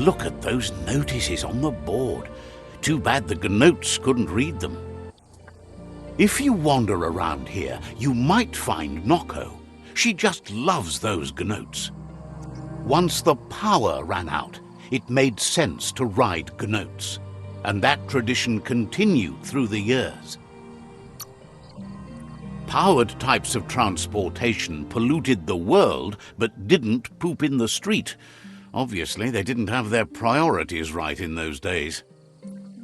Look at those notices on the board. Too bad the gnotes couldn't read them. If you wander around here, you might find Noko. She just loves those gnotes. Once the power ran out, it made sense to ride gnotes, and that tradition continued through the years. Powered types of transportation polluted the world, but didn't poop in the street. Obviously, they didn't have their priorities right in those days.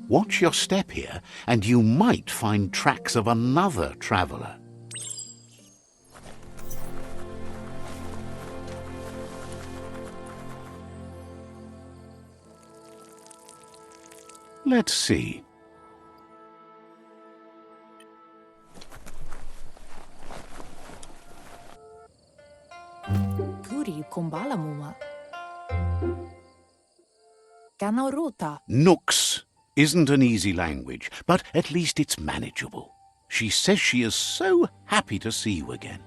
Watch your step here, and you might find tracks of another traveler. Let's see. Puri kumbala muma. Kanaruta. Nooks isn't an easy language, but at least it's manageable. She says she is so happy to see you again.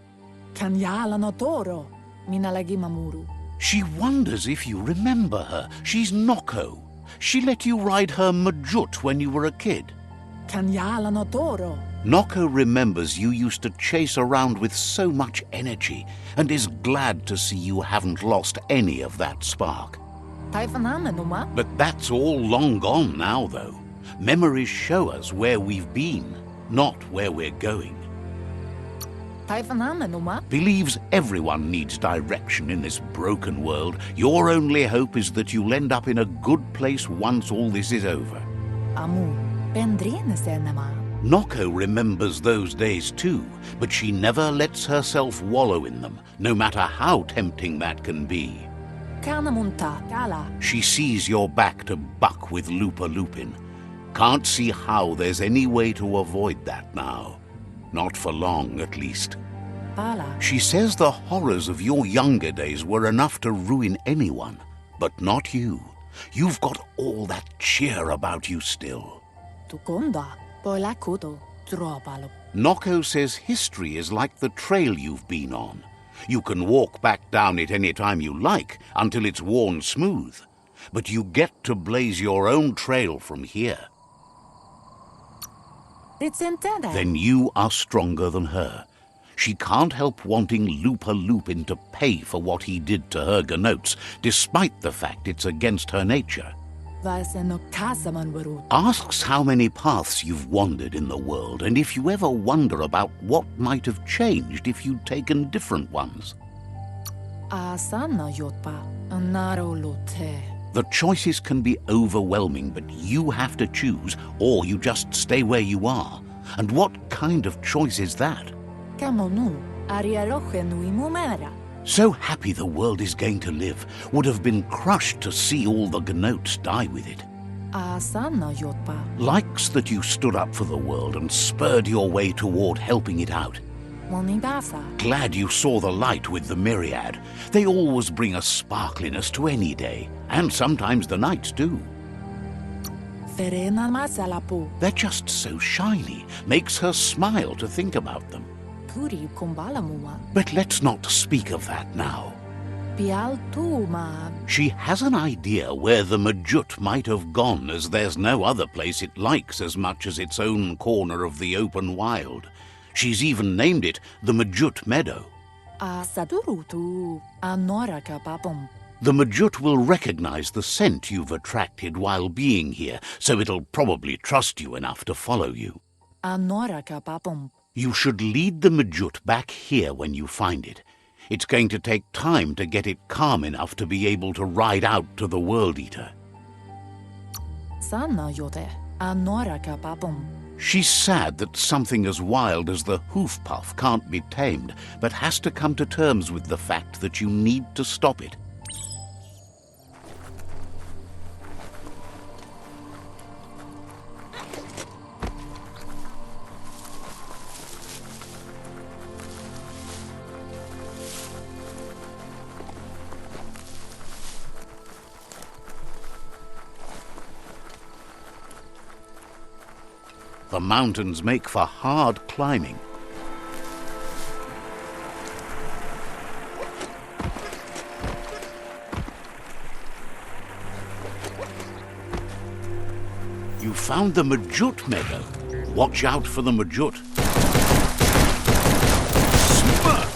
Kanyala no toro. Minalagi mamuru. She wonders if you remember her. She's Noko. She let you ride her Majut when you were a kid. Kanyala no toro. Noko remembers you used to chase around with so much energy and is glad to see you haven't lost any of that spark. Taifanamenuma. But that's all long gone now, though. Memories show us where we've been, not where we're going. Taifanamenuma. Believes everyone needs direction in this broken world. Your only hope is that you'll end up in a good place once all this is over. Amu. Pendrine senema. Noko remembers those days too, but she never lets herself wallow in them, no matter how tempting that can be. Kanamunta. Kala. She sees you're back to buck with Lupa Lupin. Can't see how there's any way to avoid that now. Not for long, at least. Pala. She says the horrors of your younger days were enough to ruin anyone, but not you. You've got all that cheer about you still. Tukonda. Poilakuto. Tropalo. Noko says history is like the trail you've been on. You can walk back down it any time you like until it's worn smooth. But you get to blaze your own trail from here. Then you are stronger than her. She can't help wanting Lupa Lupin to pay for what he did to her gnotes, despite the fact it's against her nature. Asks how many paths you've wandered in the world, and if you ever wonder about what might have changed if you'd taken different ones. The choices can be overwhelming, but you have to choose, or you just stay where you are. And what kind of choice is that? So happy the world is going to live, would have been crushed to see all the gnotes die with it. Likes that you stood up for the world and spurred your way toward helping it out. Glad you saw the light with the myriad. They always bring a sparkliness to any day, and sometimes the nights too. They're just so shiny, makes her smile to think about them. But let's not speak of that now. She has an idea where the Majut might have gone, as there's no other place it likes as much as its own corner of the open wild. She's even named it the Majut Meadow. The Majut will recognize the scent you've attracted while being here, so it'll probably trust you enough to follow you. You should lead the Majut back here when you find it. It's going to take time to get it calm enough to be able to ride out to the World Eater. She's sad that something as wild as the hoof puff can't be tamed, but has to come to terms with the fact that you need to stop it. The mountains make for hard climbing. You found the Majut meadow. Watch out for the Majut. Smirk!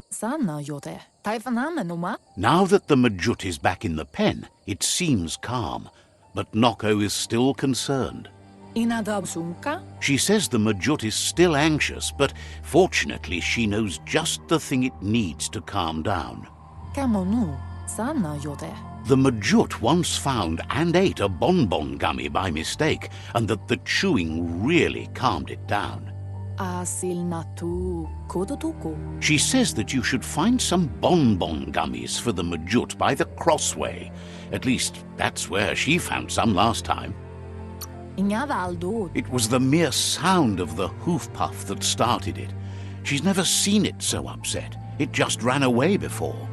Sana jote. Taifaname numa. Now that the Majut is back in the pen, it seems calm, but Noko is still concerned. Inadab sunka. She says the Majut is still anxious, but fortunately she knows just the thing it needs to calm down. Kamonu. Sana jote. The Majut once found and ate a bonbon gummy by mistake, and that the chewing really calmed it down. Asil natu kodotuku. She says that you should find some bonbon gummies for the Majut by the crossway. At least, that's where she found some last time. Inyadaldo. It was the mere sound of the hoof puff that started it. She's never seen it so upset. It just ran away before.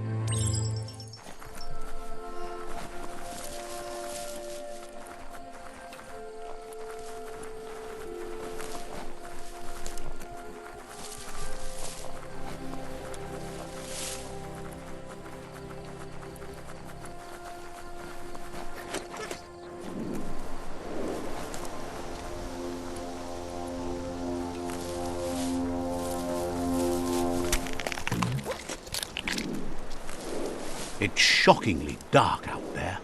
It's shockingly dark out there.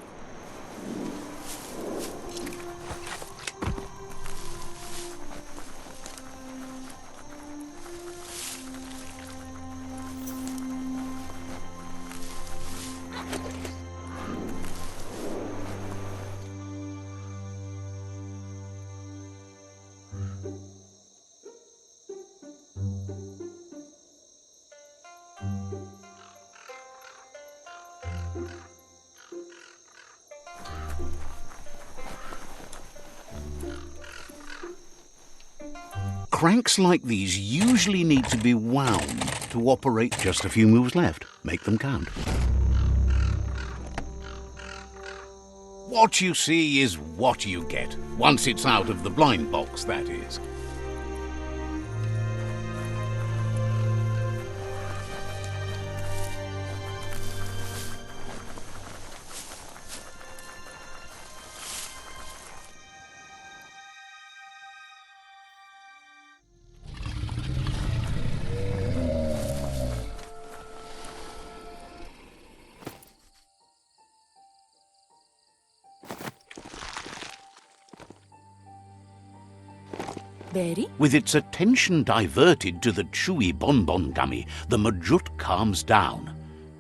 Cranks like these usually need to be wound to operate. Just a few moves left. Make them count. What you see is what you get. Once it's out of the blind box, that is. Berry? With its attention diverted to the chewy bonbon gummy, the Majut calms down.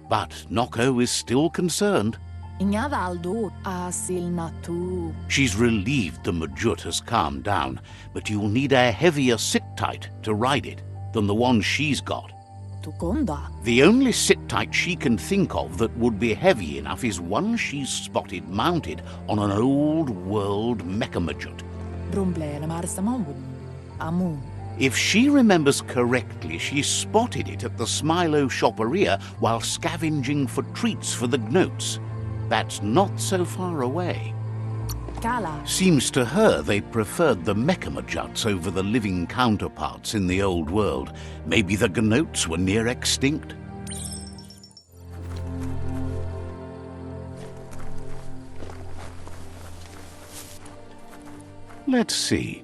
But Noko is still concerned. Inyadaldo. Asil natu. She's relieved the Majut has calmed down, but you'll need a heavier sit-tight to ride it than the one she's got. Tukonda. The only sit-tight she can think of that would be heavy enough is one she's spotted mounted on an old-world mecha Majut. Brumble marsamon. Amun. If she remembers correctly, she spotted it at the Smilo shopperia while scavenging for treats for the gnotes. That's not so far away. Kala. Seems to her they preferred the Mechamajuts over the living counterparts in the old world. Maybe the Gnotes were near extinct? Let's see.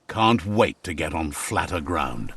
Can't wait to get on flatter ground.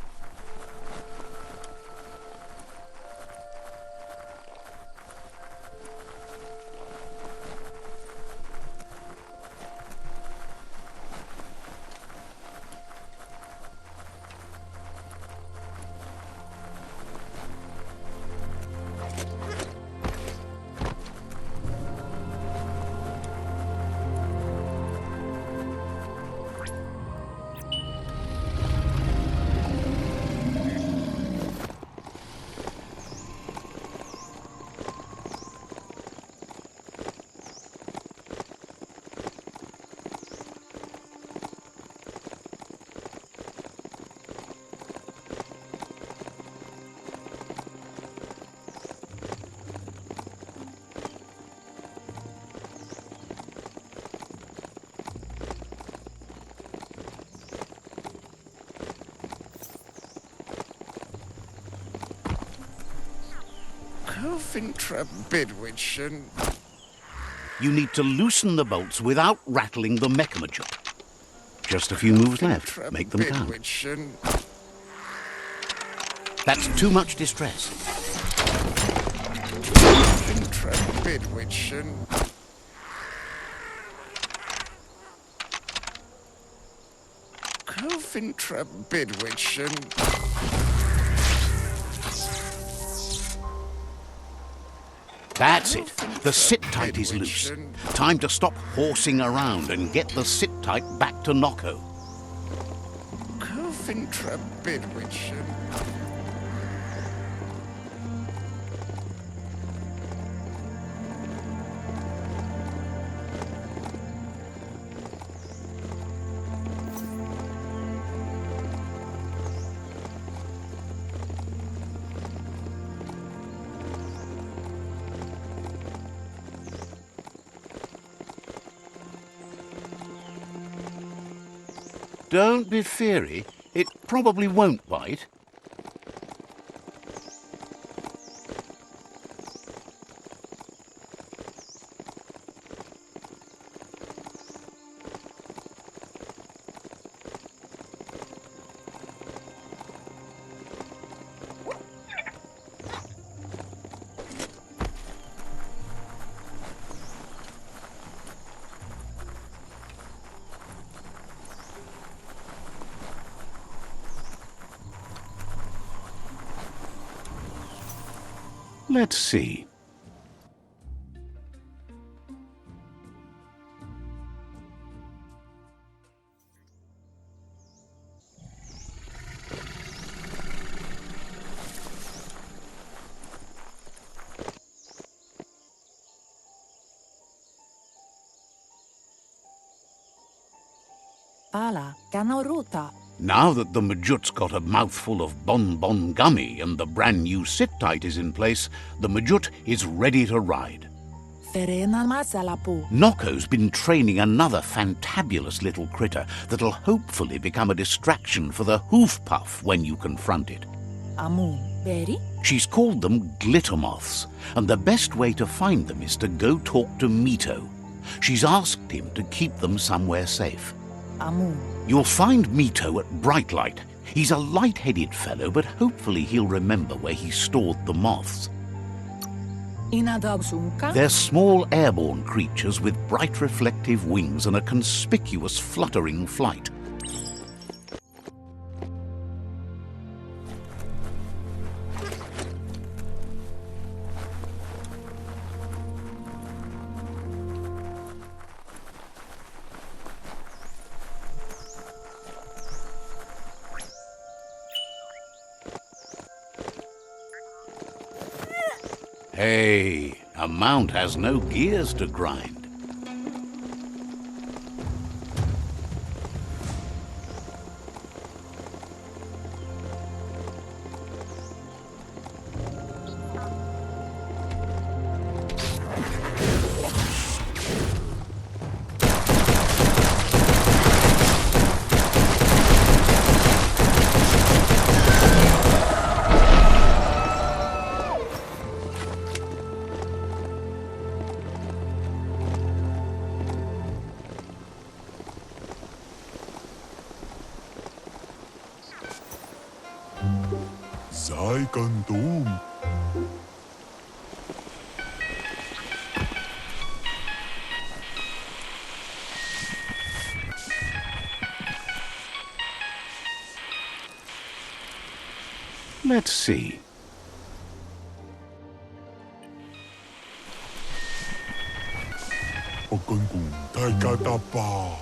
You need to loosen the bolts without rattling the Mechamajut. Just a few moves left. Make them count. That's too much distress. That's it. The sit-tight is loose. Time to stop horsing around and get the sit-tight back to Nocco. Don't be feary. It probably won't bite. Let's see. Pala, Kanoruta. Now that the Majut's got a mouthful of Bon Gummy and the brand new sit-tight is in place, the Majut is ready to ride. Nocco's been training another fantabulous little critter that'll hopefully become a distraction for the hoof puff when you confront it. She's called them glitter moths, and the best way to find them is to go talk to Mito. She's asked him to keep them somewhere safe. You'll find Mito at Brightlight. He's a light-headed fellow, but hopefully he'll remember where he stored the moths. They're small airborne creatures with bright reflective wings and a conspicuous fluttering flight. Hey, a mount has no gears to grind. Sei gandum. Let's see. Pagangum. Taikatapa.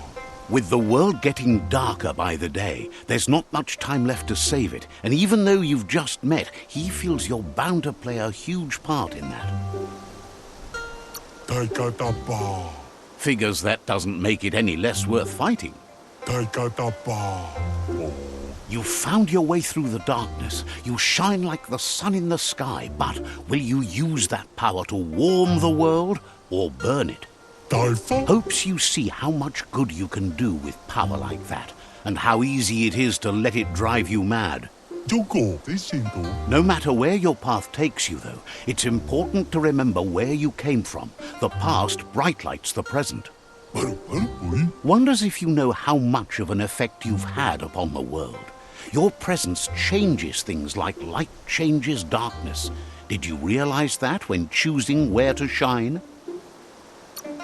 With the world getting darker by the day, there's not much time left to save it, and even though you've just met, he feels you're bound to play a huge part in that. Taikatapa. Figures that doesn't make it any less worth fighting. Taikatapa. Oh. You've found your way through the darkness. You shine like the sun in the sky, but will you use that power to warm the world or burn it? Taifa. Hopes you see how much good you can do with power like that, and how easy it is to let it drive you mad. Joko. Visinto. No matter where your path takes you, though, it's important to remember where you came from. The past bright lights the present. Wonders if you know how much of an effect you've had upon the world. Your presence changes things like light changes darkness. Did you realize that when choosing where to shine?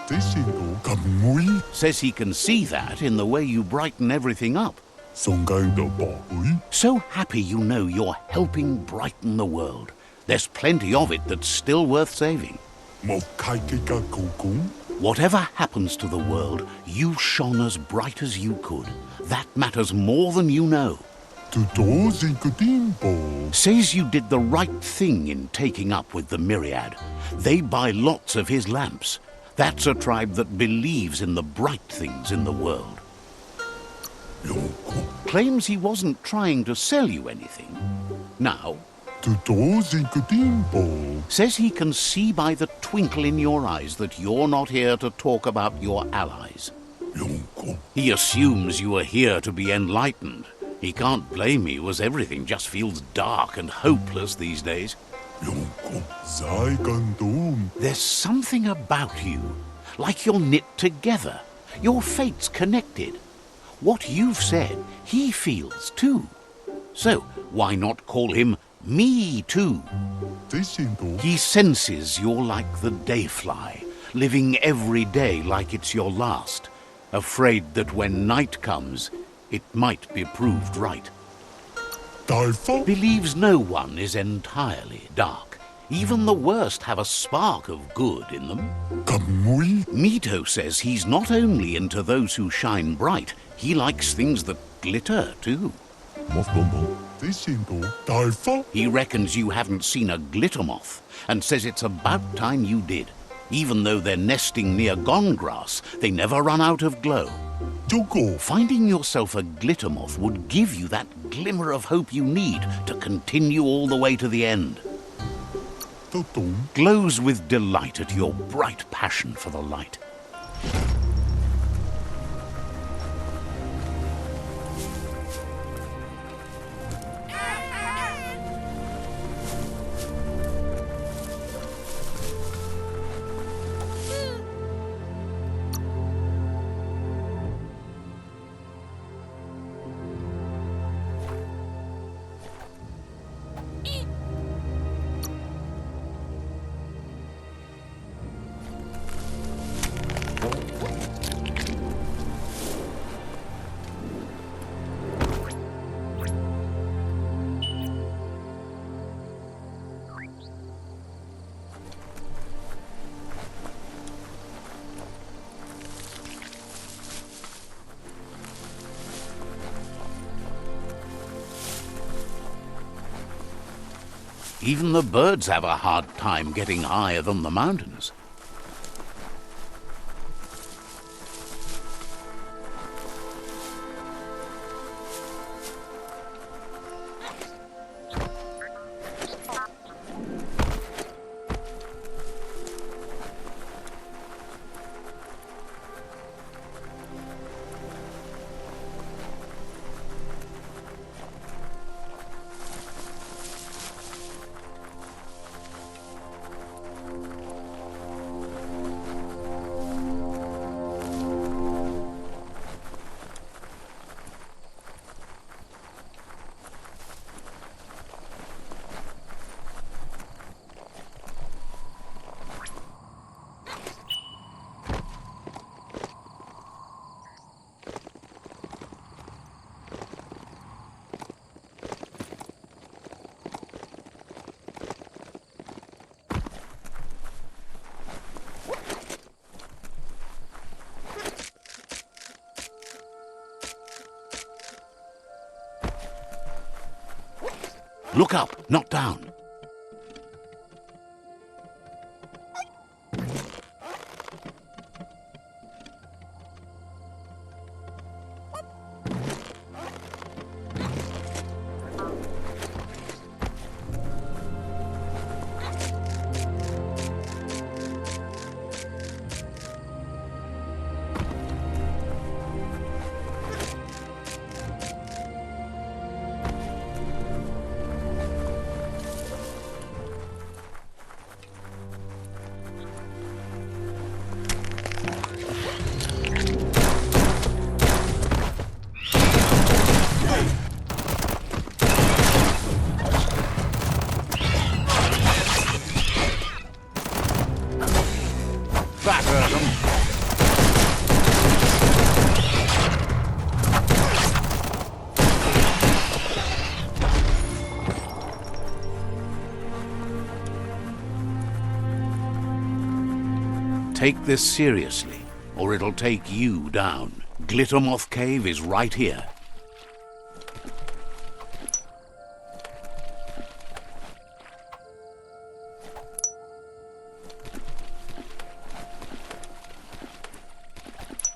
Visinto. Kamui. Says he can see that in the way you brighten everything up. Songaidapa. So happy you know you're helping brighten the world. There's plenty of it that's still worth saving. Mokaikika kokung. Whatever happens to the world, you shone as bright as you could. That matters more than you know. Tutozinkatimbo. Says you did the right thing in taking up with the Myriad. They buy lots of his lamps. That's a tribe that believes in the bright things in the world. Claims he wasn't trying to sell you anything. Now, Tutozinkatimbo. says he can see by the twinkle in your eyes that you're not here to talk about your allies. He assumes you are here to be enlightened. He can't blame you, as everything just feels dark and hopeless these days. Sei gandum. There's something about you, like you're knit together. Your fate's connected. What you've said, he feels too. So why not call him Me Too? Visinto. He senses you're like the dayfly, living every day like it's your last, afraid that when night comes, it might be proved right. Taifa. Believes no one is entirely dark. Even the worst have a spark of good in them. Kamui. Mito says he's not only into those who shine bright, he likes things that glitter too. Visinto. Taifa. He reckons you haven't seen a glitter moth, and says it's about time you did. Even though they're nesting near gone grass, they never run out of glow. Joko. Finding yourself a glitter moth would give you that glimmer of hope you need to continue all the way to the end. Totum. Glows with delight at your bright passion for the light. Even the birds have a hard time getting higher than the mountains. Look up, not down. That hurt 'em. Take this seriously, or it'll take you down. Glittermoth Cave is right here.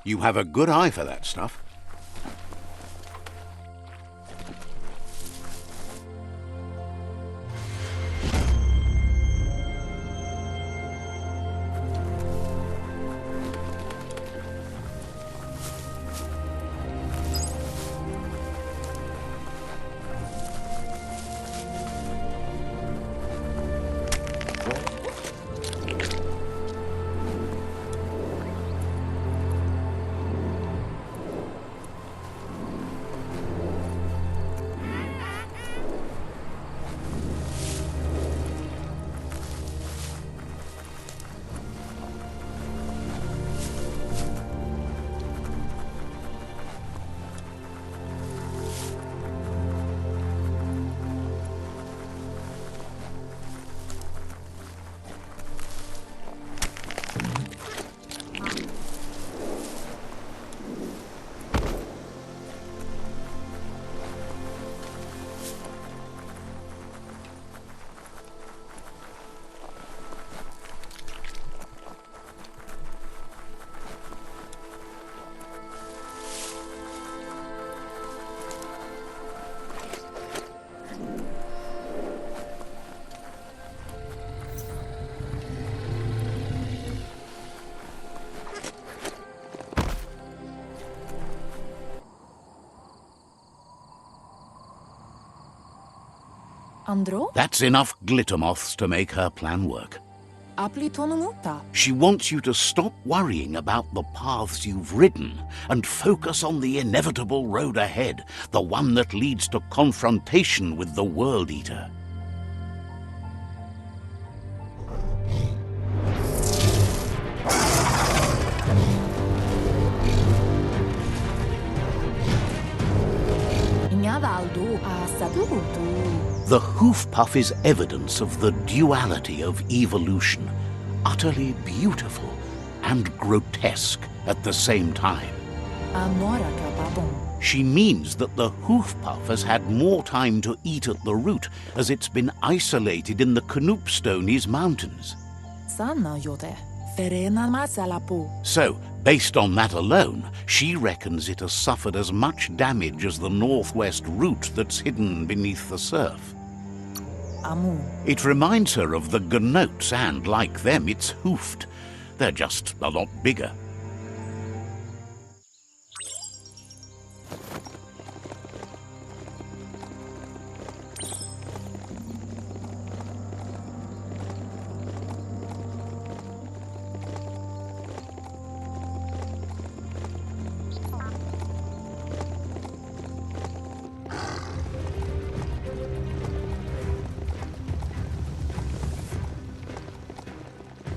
You have a good eye for that stuff. Andro? That's enough glittermoths to make her plan work. Appli tonumuta. She wants you to stop worrying about the paths you've ridden and focus on the inevitable road ahead, the one that leads to confrontation with the World Eater. Ignadaldu a sadurutu. The hoof puff is evidence of the duality of evolution, utterly beautiful and grotesque at the same time. Amora kapabon. She means that the hoof puff has had more time to eat at the root as it's been isolated in the Knoopstonies mountains. Sana yote. Ferena masalapu. So, based on that alone, she reckons it has suffered as much damage as the northwest root that's hidden beneath the surf. Amu. It reminds her of the gnotes and, like them, it's hoofed. They're just a lot bigger.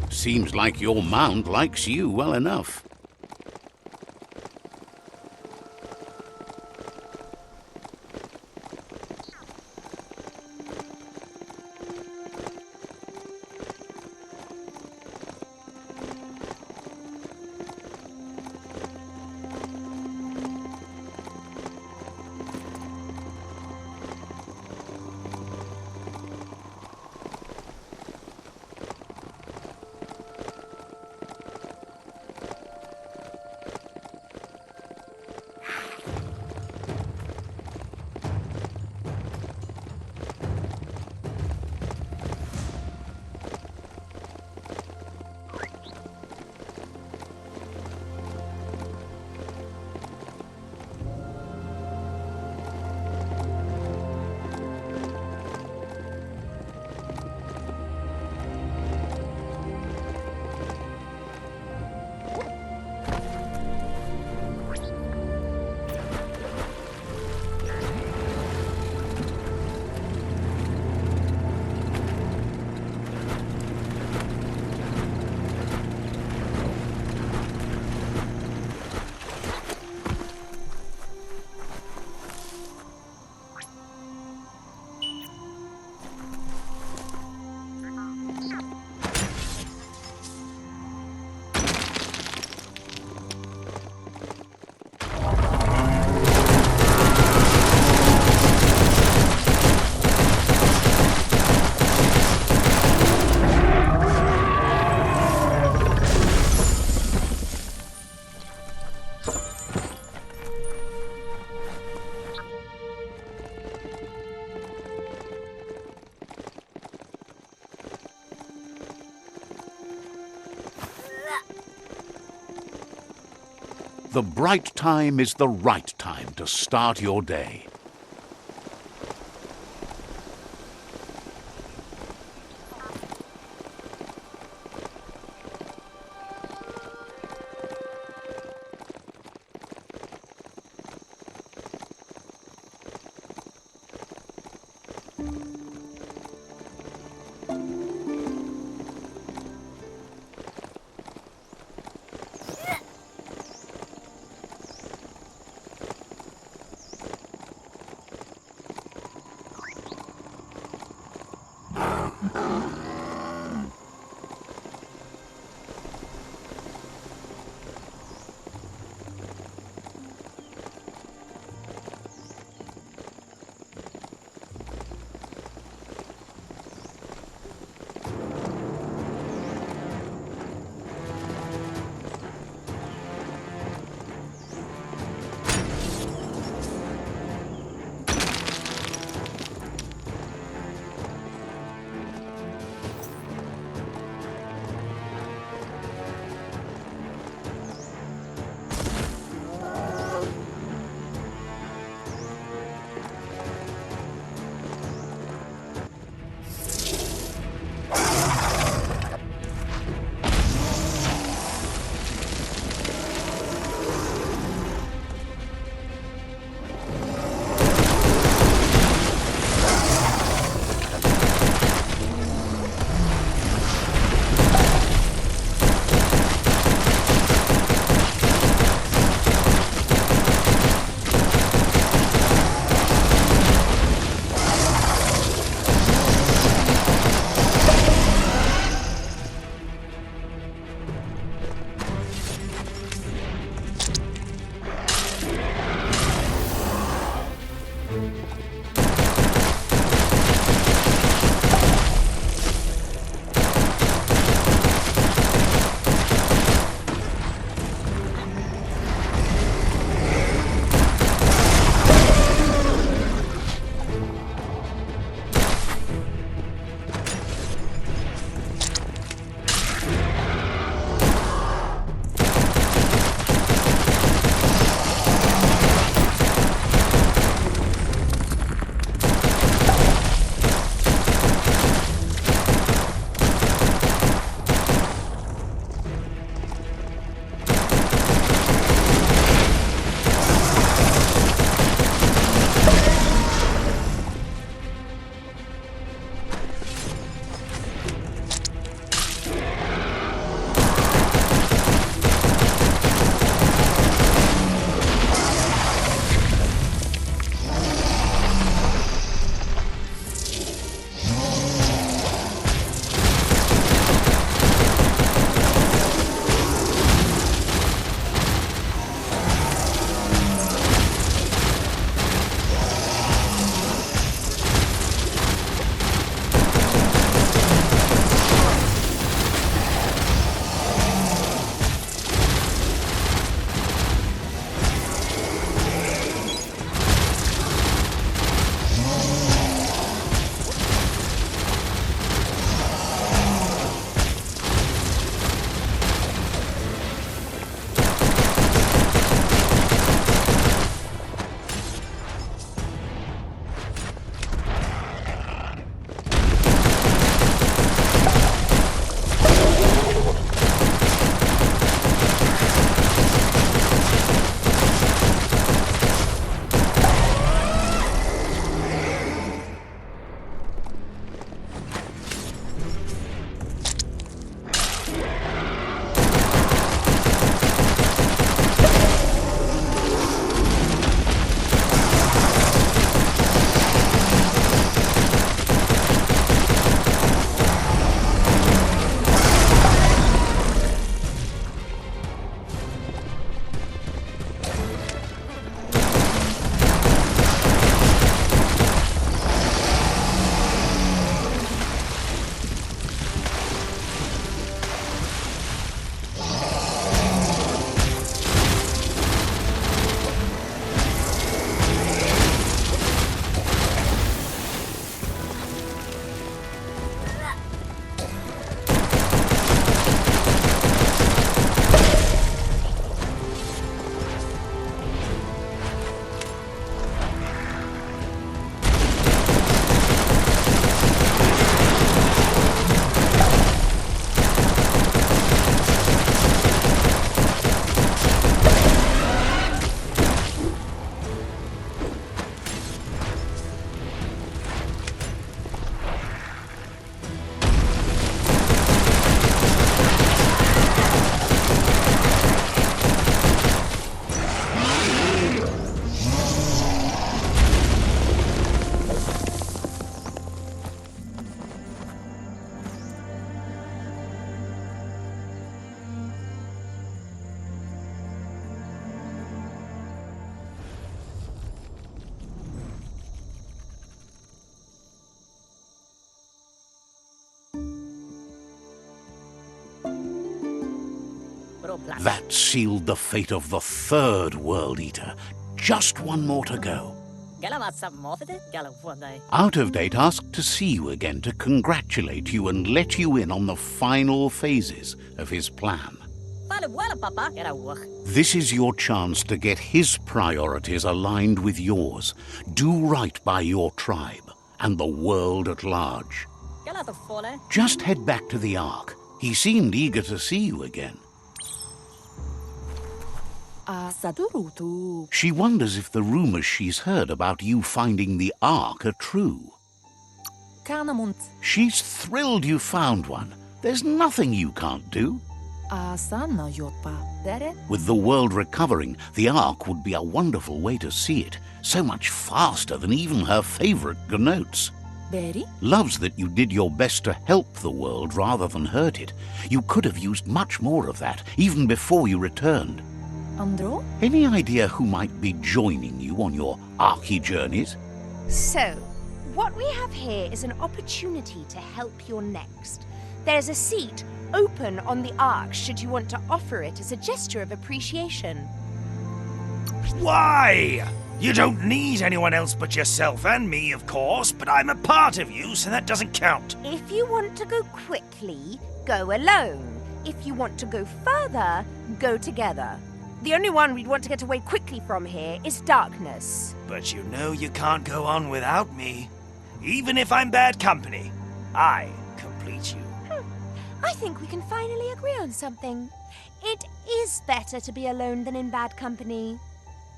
Seems like your mount likes you well enough. The bright time is the right time to start your day. That sealed the fate of the third World Eater. Just one more to go. Out of Date asked to see you again to congratulate you and let you in on the final phases of his plan. This is your chance to get his priorities aligned with yours. Do right by your tribe and the world at large. Just head back to the Ark. He seemed eager to see you again. She wonders if the rumors she's heard about you finding the Ark are true. She's thrilled you found one. There's nothing you can't do. With the world recovering, the Ark would be a wonderful way to see it. So much faster than even her favorite Gnotes. Loves that you did your best to help the world rather than hurt it. You could have used much more of that, even before you returned. Any idea who might be joining you on your Arky journeys? So, what we have here is an opportunity to help your next. There's a seat open on the Ark should you want to offer it as a gesture of appreciation. Why? You don't need anyone else but yourself and me, of course, but I'm a part of you, so that doesn't count. If you want to go quickly, go alone. If you want to go further, go together. The only one we'd want to get away quickly from here is darkness. But you know you can't go on without me. Even if I'm bad company, I complete you. I think we can finally agree on something. It is better to be alone than in bad company.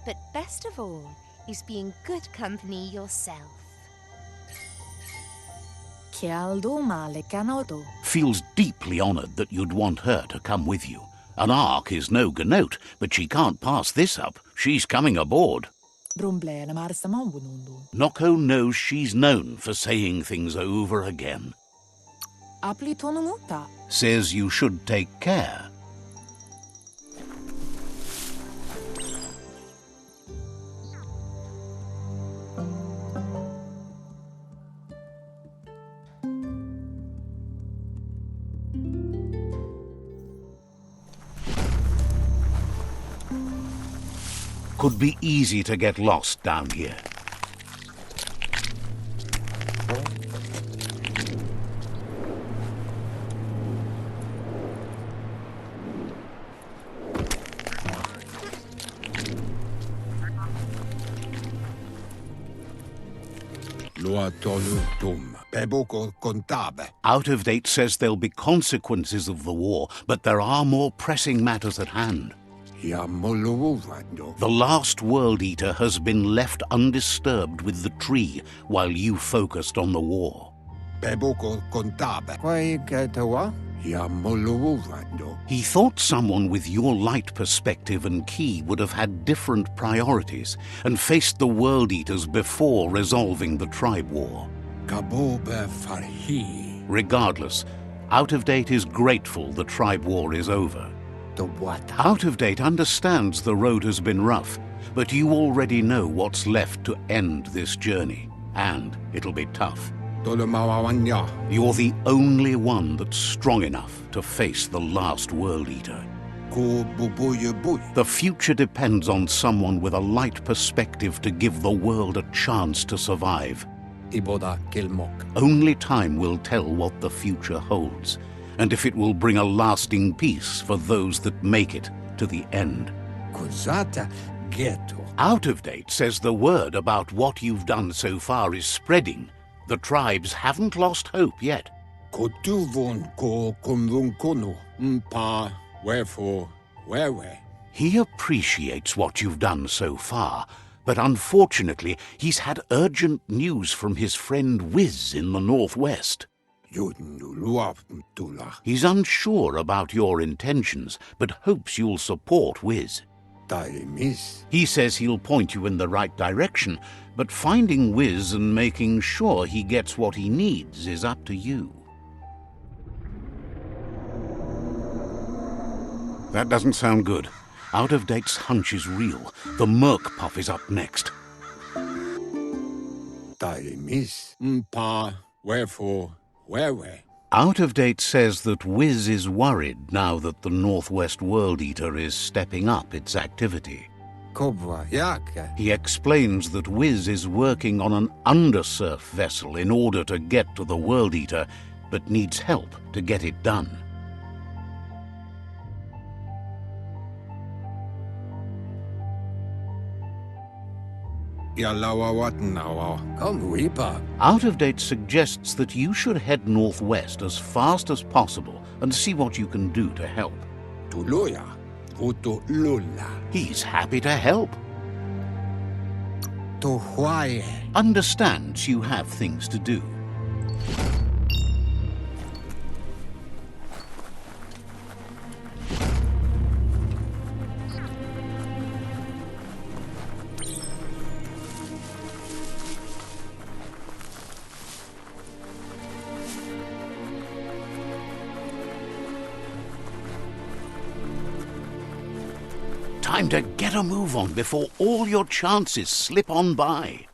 But best of all is being good company yourself. Feels deeply honored that you'd want her to come with you. An Ark is no Gnote, but she can't pass this up. She's coming aboard. Noko knows she's known for saying things over again. Says you should take care. Could be easy to get lost down here. Out of Date says there'll be consequences of the war, but there are more pressing matters at hand. The last World Eater has been left undisturbed with the tree while you focused on the war. He thought someone with your light perspective and key would have had different priorities and faced the World Eaters before resolving the tribe war. Regardless, Out of Date is grateful the tribe war is over. Out of Date understands the road has been rough, but you already know what's left to end this journey, and it'll be tough. You're the only one that's strong enough to face the last World Eater. The future depends on someone with a light perspective to give the world a chance to survive. Only time will tell what the future holds, and if it will bring a lasting peace for those that make it to the end. Out of Date says the word about what you've done so far is spreading. The tribes haven't lost hope yet. He appreciates what you've done so far, but unfortunately he's had urgent news from his friend Wiz in the northwest. He's unsure about your intentions, but hopes you'll support Wiz. He says he'll point you in the right direction, but finding Wiz and making sure he gets what he needs is up to you. That doesn't sound good. Out of Date's hunch is real. The Merc Puff is up next. Out of Date says that Wiz is worried now that the Northwest World Eater is stepping up its activity. Kobwa, jak? He explains that Wiz is working on an undersurf vessel in order to get to the World Eater, but needs help to get it done. Kom Reaper. Out of Date suggests that you should head northwest as fast as possible and see what you can do to help. Tuluya. Utu lula. He's happy to help. To Hawaii. Understands you have things to do. Time to get a move on before all your chances slip on by.